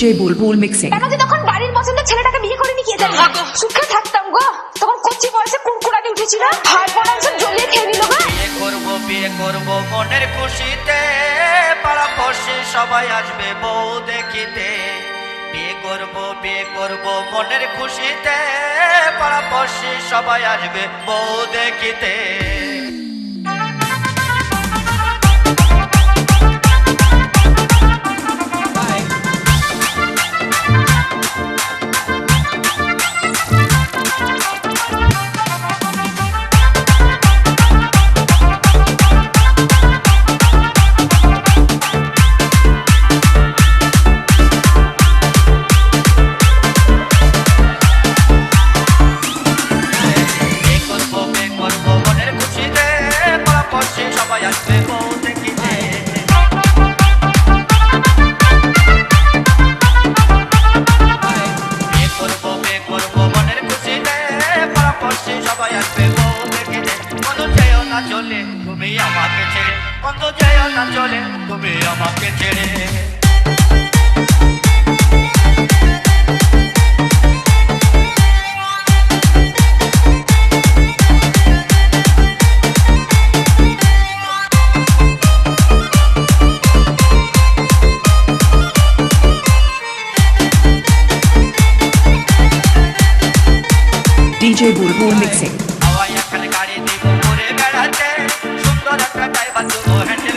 DJ বুলবুল mixing. কেন যে তখন বাড়ির পছন্দের ছেলেটাকে বিয়ে করে নিয়ে যেতাম, সুখে থাকতাম গো। তখন কচ্ছি বয়সে কুরকুরানি উঠেছিল, ভাই বোন সব জ্বলিয়ে খেয়ে নিল গো। বিয়ে করবো মনের খুশিতে, পাড়া পড়শি সবাই আসবে বউ দেখিতে। বিয়ে করবো মনের খুশিতে, পাড়া পড়শি সবাই আসবে বউ দেখিতে। চলে তুমি আমাকে ছেড়ে, কত যেও না চলে তুমি আমাকে ছেড়ে। ডিজে বুলবুল মিক্সিং। হাওয়াই এখানে গাড়ি দিব ঘুরে বেড়াতে, সুন্দর একটা ড্রাইভার দেবো হ্যান্ডেল